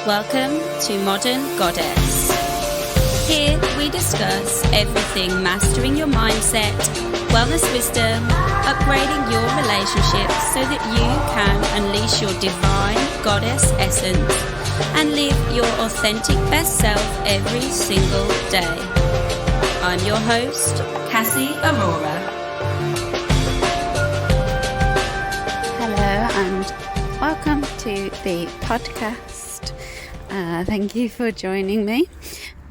Welcome to Modern Goddess. Here we discuss everything mastering your mindset, wellness wisdom, upgrading your relationships so that you can unleash your divine goddess essence and live your authentic best self every single day. I'm your host, Cassie Aurora. Hello and welcome to the podcast. Thank you for joining me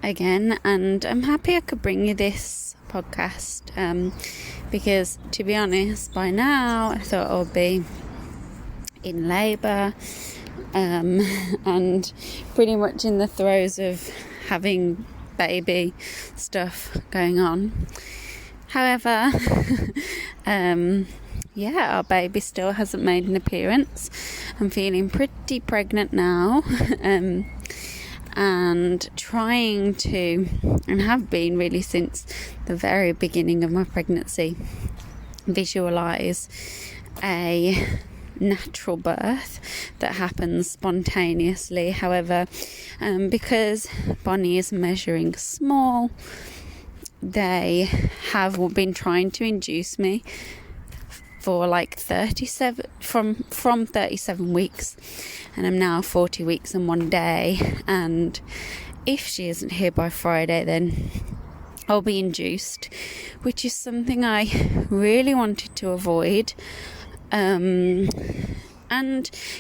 again, and I'm happy I could bring you this podcast because, to be honest, by now I thought I would be in labour and pretty much in the throes of having baby stuff going on. However, our baby still hasn't made an appearance. I'm feeling pretty pregnant now, and trying to, and have been really since the very beginning of my pregnancy, visualise a natural birth that happens spontaneously. However, because Bonnie is measuring small, they have been trying to induce me for like 37 from 37 weeks, and I'm now 40 weeks and 1 day, and if she isn't here by Friday then I'll be induced, which is something I really wanted to avoid. And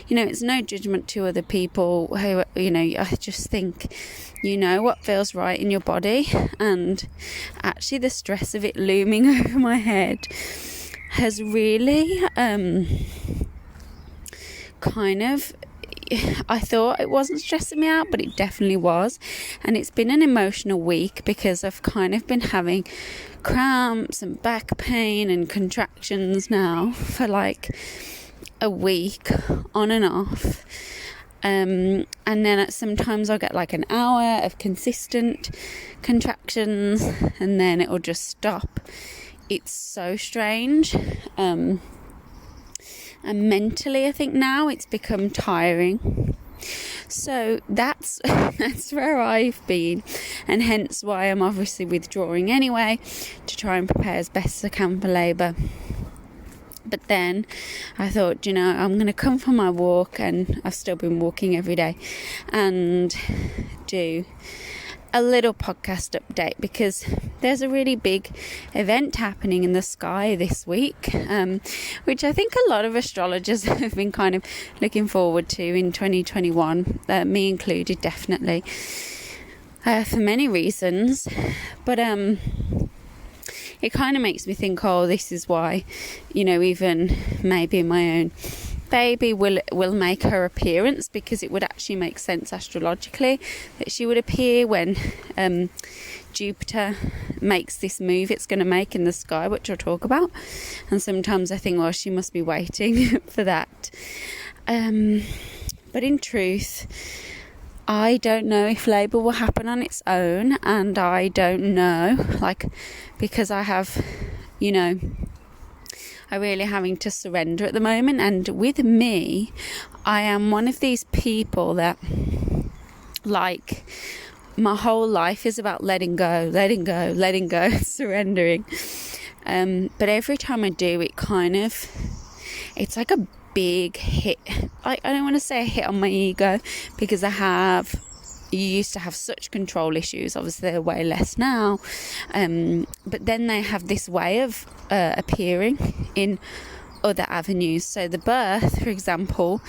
it's no judgment to other people who, I just think what feels right in your body, and actually the stress of it looming over my head has really I thought it wasn't stressing me out, but it definitely was. And it's been an emotional week because I've kind of been having cramps and back pain and contractions now for like a week on and off. And then sometimes I'll get like an hour of consistent contractions and then it'll just stop. It's so strange. And mentally, I think now it's become tiring. So that's where I've been, and hence why I'm obviously withdrawing anyway to try and prepare as best as I can for labour. But then I thought, I'm going to come for my walk, and I've still been walking every day, and do a little podcast update because there's a really big event happening in the sky this week, which I think a lot of astrologers have been kind of looking forward to in 2021, me included, definitely, for many reasons. But it kind of makes me think, this is why, even maybe my own baby will make her appearance, because it would actually make sense astrologically that she would appear when Jupiter makes this move it's going to make in the sky, which I'll talk about. And sometimes I think, she must be waiting for that. But in truth, I don't know if labour will happen on its own, and I don't know, because I have, I'm really having to surrender at the moment. And with me, I am one of these people that, my whole life is about letting go, surrendering. But every time I do, it's like a big hit. I don't want to say a hit on my ego, because you used to have such control issues. Obviously they're way less now, but then they have this way of appearing in other avenues. So the birth, for example,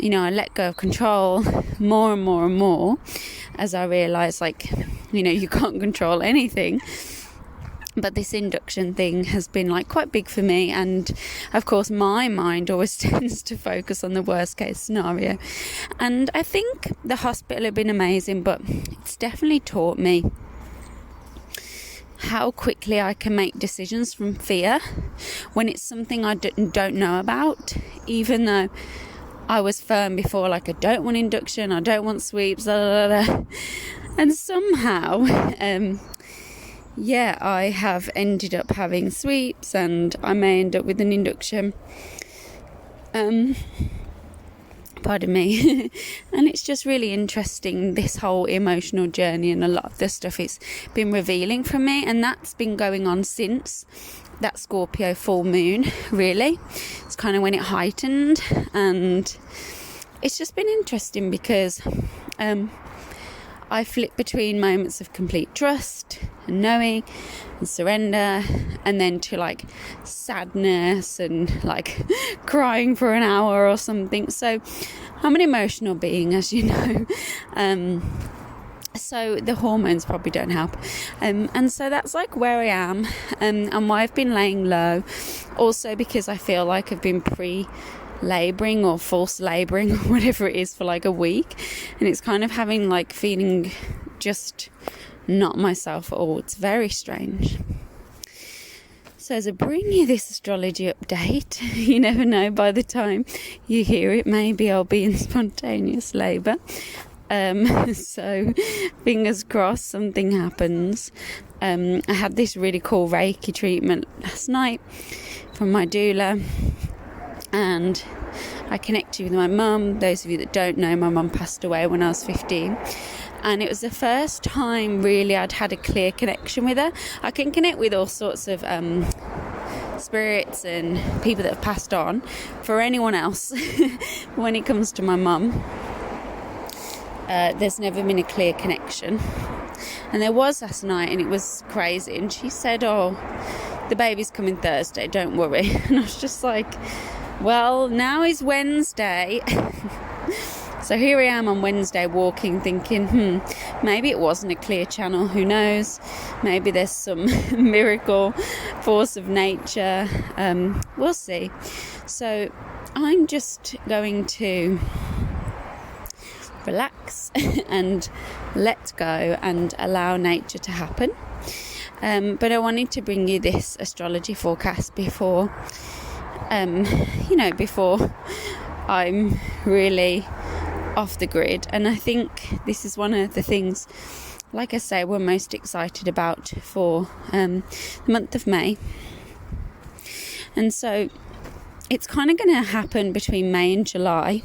I let go of control more and more and more as I realise you can't control anything. But this induction thing has been quite big for me, and of course my mind always tends to focus on the worst case scenario. And I think the hospital have been amazing, but it's definitely taught me how quickly I can make decisions from fear when it's something I don't know about, even though I was firm before, I don't want induction, I don't want sweeps, blah, blah, blah. And somehow I have ended up having sweeps, and I may end up with an induction. pardon me. And it's just really interesting, this whole emotional journey, and a lot of the stuff it's been revealing for me, and that's been going on since that Scorpio full moon, really. It's kind of when it heightened, and it's just been interesting because I flip between moments of complete trust and knowing and surrender, and then to like sadness and like crying for an hour or something. So I'm an emotional being, as you know. So the hormones probably don't help. And so that's like where I am, and why I've been laying low. Also because I feel like I've been labouring or false labouring or whatever it is for like a week, and it's kind of having like feeling just not myself at all. It's very strange. So as I bring you this astrology update, you never know, by the time you hear it, maybe I'll be in spontaneous labour. So fingers crossed something happens. I had this really cool Reiki treatment last night from my doula, and I connected with my mum. Those of you that don't know, my mum passed away when I was 15, and it was the first time really I'd had a clear connection with her. I can connect with all sorts of spirits and people that have passed on. For anyone else, when it comes to my mum, there's never been a clear connection, and there was last night, and it was crazy. And she said, "Oh, the baby's coming Thursday, don't worry." And I was just like, well, now is Wednesday. So here I am on Wednesday walking, thinking, maybe it wasn't a clear channel, who knows? Maybe there's some miracle force of nature. We'll see. So I'm just going to relax and let go and allow nature to happen. But I wanted to bring you this astrology forecast before before I'm really off the grid. And I think this is one of the things, like I say, we're most excited about for the month of May. And so it's kind of going to happen between May and July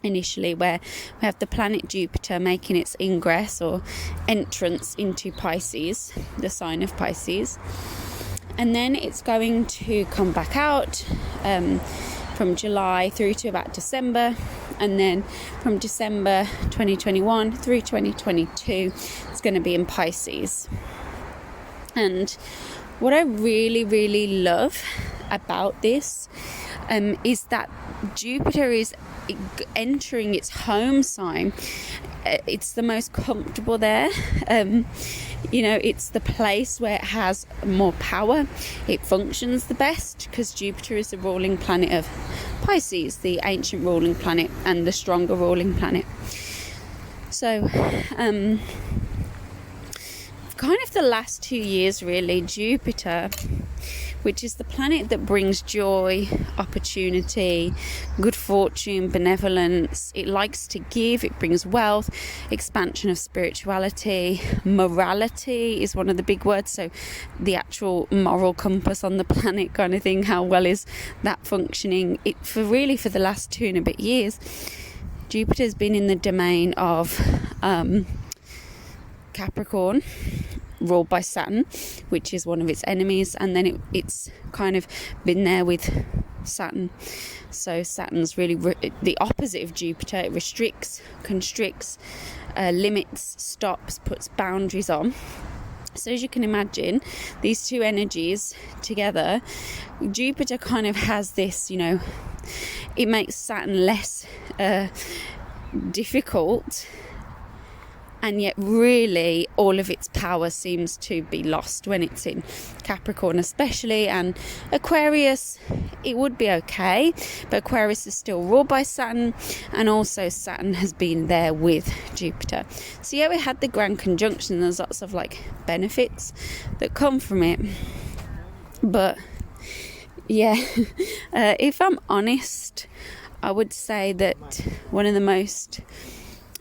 initially, where we have the planet Jupiter making its ingress or entrance into Pisces, the sign of Pisces. And then it's going to come back out from July through to about December. And then from December 2021 through 2022, it's going to be in Pisces. And what I really, really love about this is that Jupiter is entering its home sign. It's the most comfortable there. It's the place where it has more power. It functions the best because Jupiter is the ruling planet of Pisces, the ancient ruling planet and the stronger ruling planet. So kind of the last 2 years really, Jupiter, which is the planet that brings joy, opportunity, good fortune, benevolence. It likes to give, it brings wealth, expansion of spirituality, morality is one of the big words. So the moral compass on the planet kind of thing, how well is that functioning? For the last 2 and a bit years, Jupiter's been in the domain of Capricorn, ruled by Saturn, which is one of its enemies, and then it's kind of been there with Saturn. So Saturn's really the opposite of Jupiter. It restricts, constricts, limits, stops, puts boundaries on. So as you can imagine, these two energies together, Jupiter kind of has this, it makes Saturn less difficult, and yet really all of its power seems to be lost when it's in Capricorn especially. And Aquarius, it would be okay, but Aquarius is still ruled by Saturn, and also Saturn has been there with Jupiter. So yeah, we had the grand conjunction. There's lots of benefits that come from it, but yeah, if I'm honest, I would say that one of the most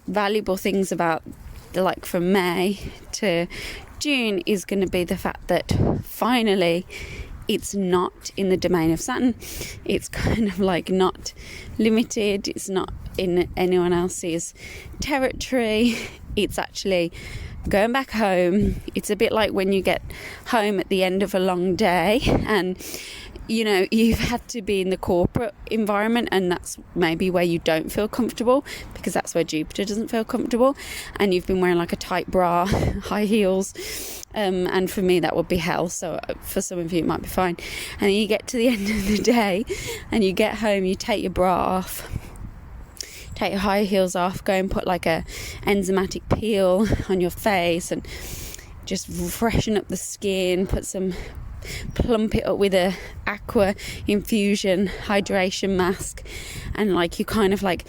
valuable things about from May to June is going to be the fact that finally it's not in the domain of Saturn. It's kind of not limited. It's not in anyone else's territory. It's actually going back home. It's a bit like when you get home at the end of a long day and you've had to be in the corporate environment, and that's maybe where you don't feel comfortable, because that's where Jupiter doesn't feel comfortable, and you've been wearing like a tight bra, high heels, and for me that would be hell. So for some of you it might be fine. And then you get to the end of the day and you get home, you take your bra off, take your high heels off, go and put like a enzymatic peel on your face and just freshen up the skin, plump it up with a aqua infusion hydration mask, and like you kind of like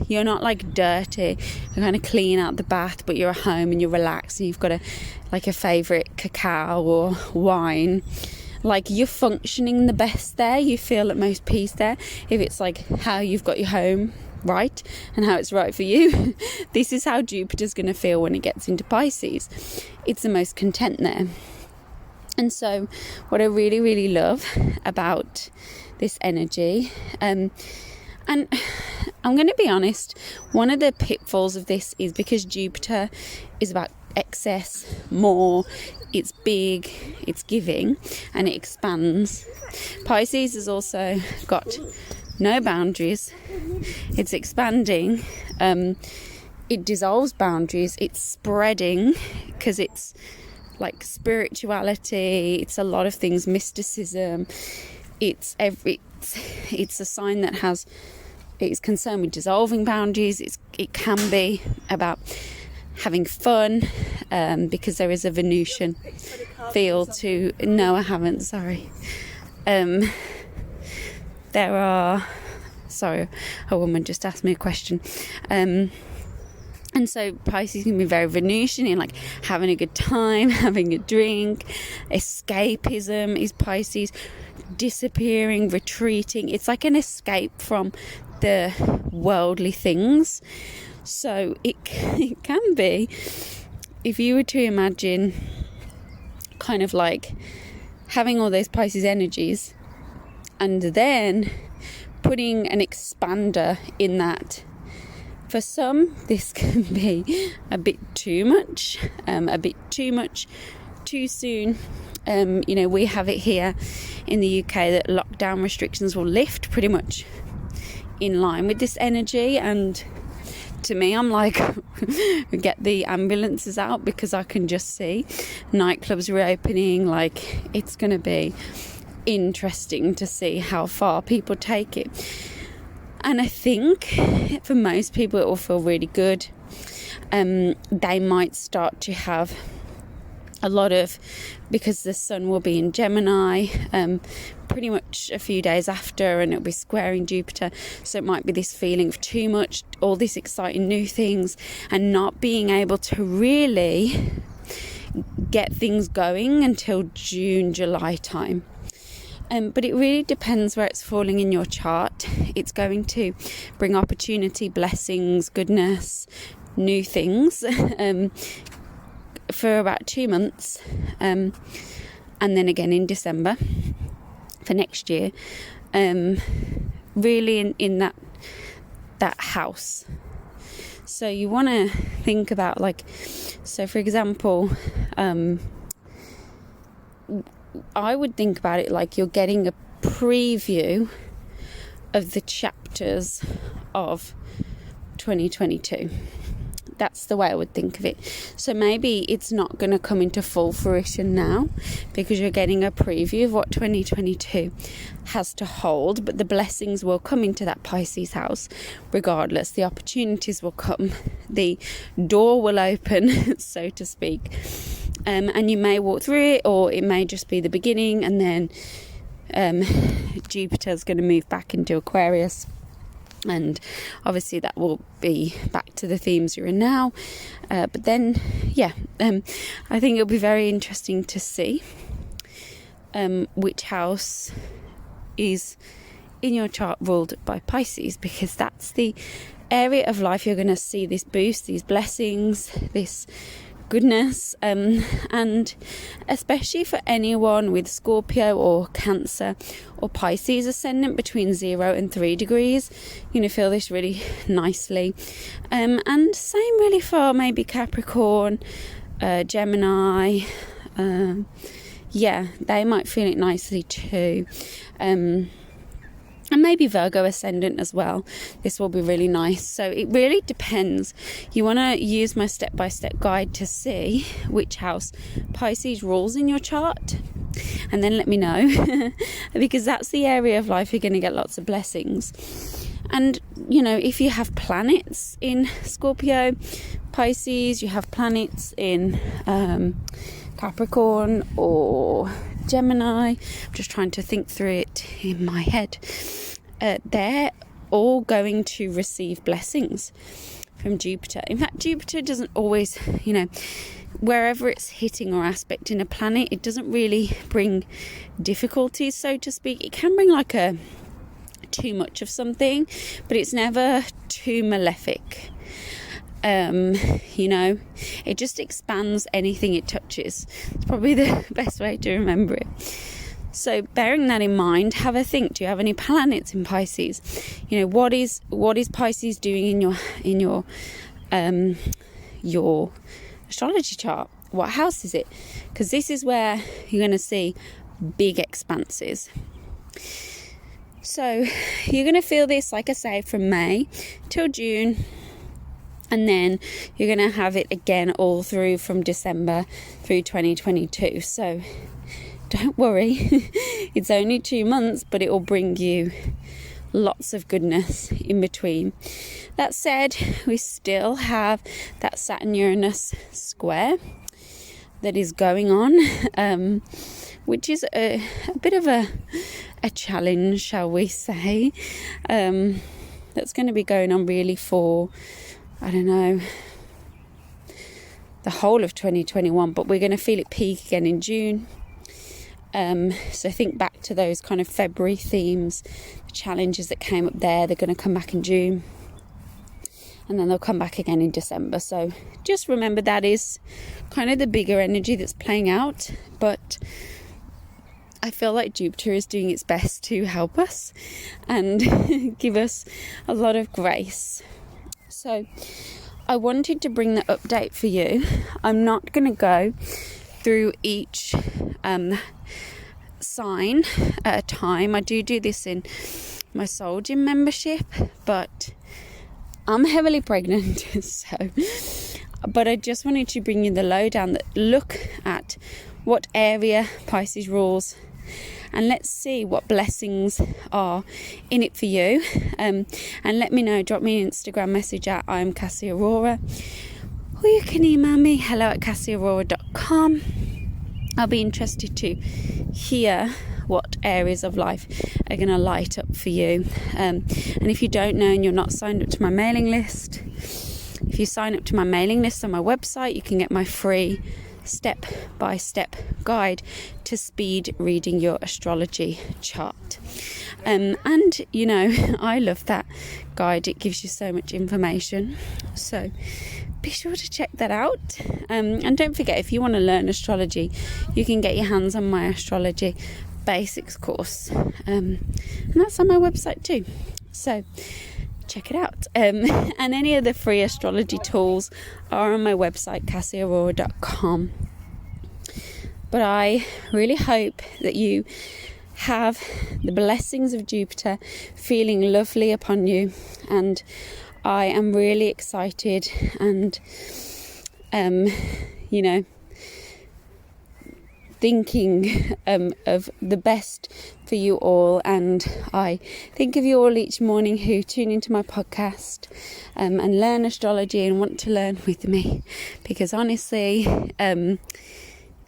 you're not like dirty, you kind of clean out the bath, but you're at home and you're relaxed and you've got a favorite cacao or wine. Like you're functioning the best there, you feel at most peace there, if it's like how you've got your home right and how it's right for you. This is how Jupiter's going to feel when it gets into Pisces. It's the most content there. And so what I really, really love about this energy, and I'm going to be honest, one of the pitfalls of this is because Jupiter is about excess, more, it's big, it's giving, and it expands. Pisces has also got no boundaries, it's expanding, it dissolves boundaries, it's spreading, because it's like spirituality, it's a lot of things, mysticism, it's a sign that it's concerned with dissolving boundaries. It can be about having fun, because there is a Venusian feel to... No, I haven't, sorry. Sorry, a woman just asked me a question. And so Pisces can be very Venusian in like having a good time, having a drink. Escapism is Pisces, disappearing, retreating. It's like an escape from the worldly things. So it can be, if you were to imagine kind of like having all those Pisces energies and then putting an expander in that. For some, this can be a bit too much, too soon. We have it here in the UK that lockdown restrictions will lift pretty much in line with this energy. And to me, I'm like, get the ambulances out, because I can just see nightclubs reopening. Like, it's going to be interesting to see how far people take it. And I think for most people it will feel really good. They might start to have a lot of, because the sun will be in Gemini pretty much a few days after, and it'll be squaring Jupiter. So it might be this feeling of too much, all these exciting new things, and not being able to really get things going until June, July time. But it really depends where it's falling in your chart. It's going to bring opportunity, blessings, goodness, new things for about 2 months. And then again in December for next year. Really in that house. So you want to think about so for example, I would think about it like you're getting a preview of the chapters of 2022. That's the way I would think of it. So maybe it's not going to come into full fruition now, because you're getting a preview of what 2022 has to hold, but the blessings will come into that Pisces house regardless. The opportunities will come, the door will open, so to speak. And you may walk through it, or it may just be the beginning, and then Jupiter's going to move back into Aquarius, and obviously that will be back to the themes you're in now. But then, I think it'll be very interesting to see which house is in your chart ruled by Pisces, because that's the area of life you're going to see this boost, these blessings, this goodness, and especially for anyone with Scorpio or Cancer or Pisces ascendant between 0 and 3 degrees, you're going to feel this really nicely. And same really for maybe Capricorn, Gemini, they might feel it nicely too. And maybe Virgo ascendant as well. This will be really nice. So it really depends. You want to use my step-by-step guide to see which house Pisces rules in your chart. And then let me know. Because that's the area of life you're going to get lots of blessings. And, if you have planets in Scorpio, Pisces, you have planets in Capricorn or Gemini. I'm just trying to think through it in my head. They're all going to receive blessings from Jupiter. In fact, Jupiter doesn't always, wherever it's hitting or aspecting a planet, it doesn't really bring difficulties, so to speak. It can bring like a too much of something, but it's never too malefic. It just expands anything it touches. It's probably the best way to remember it. So bearing that in mind, have a think. Do you have any planets in Pisces? What is Pisces doing in your astrology chart? What house is it? Because this is where you're going to see big expanses. So you're going to feel this, like I say, from May till June. And then you're going to have it again all through from December through 2022. So don't worry, it's only 2 months, but it will bring you lots of goodness in between. That said, we still have that Saturn-Uranus square that is going on, which is a bit of a challenge, shall we say. That's going to be going on really for, I don't know, the whole of 2021, but we're going to feel it peak again in June. So think back to those kind of February themes, the challenges that came up there. They're going to come back in June, and then they'll come back again in December. So just remember that is kind of the bigger energy that's playing out, but I feel like Jupiter is doing its best to help us and give us a lot of grace. So I wanted to bring the update for you. I'm not going to go through each sign at a time. I do this in my Soul Gym membership, but I'm heavily pregnant, but I just wanted to bring you the lowdown, that look at what area Pisces rules, and let's see what blessings are in it for you. And let me know. Drop me an Instagram message at I'm Cassie Aurora, or you can email me hello@cassieaurora.com. I'll be interested to hear what areas of life are going to light up for you. And if you don't know and you're not signed up to my mailing list, if you sign up to my mailing list on my website, you can get my free step-by-step guide to speed reading your astrology chart. And I love that guide. It gives you so much information. So be sure to check that out. And don't forget, if you want to learn astrology, you can get your hands on my astrology basics course. And that's on my website too. So check it out. And any of the free astrology tools are on my website, cassieaurora.com. But I really hope that you have the blessings of Jupiter feeling lovely upon you, and I am really excited and thinking of the best for you all. And I think of you all each morning who tune into my podcast and learn astrology and want to learn with me, because honestly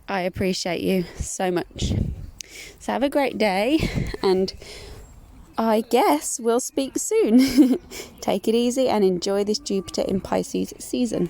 I appreciate you so much. So have a great day, and I guess we'll speak soon. Take it easy and enjoy this Jupiter in Pisces season.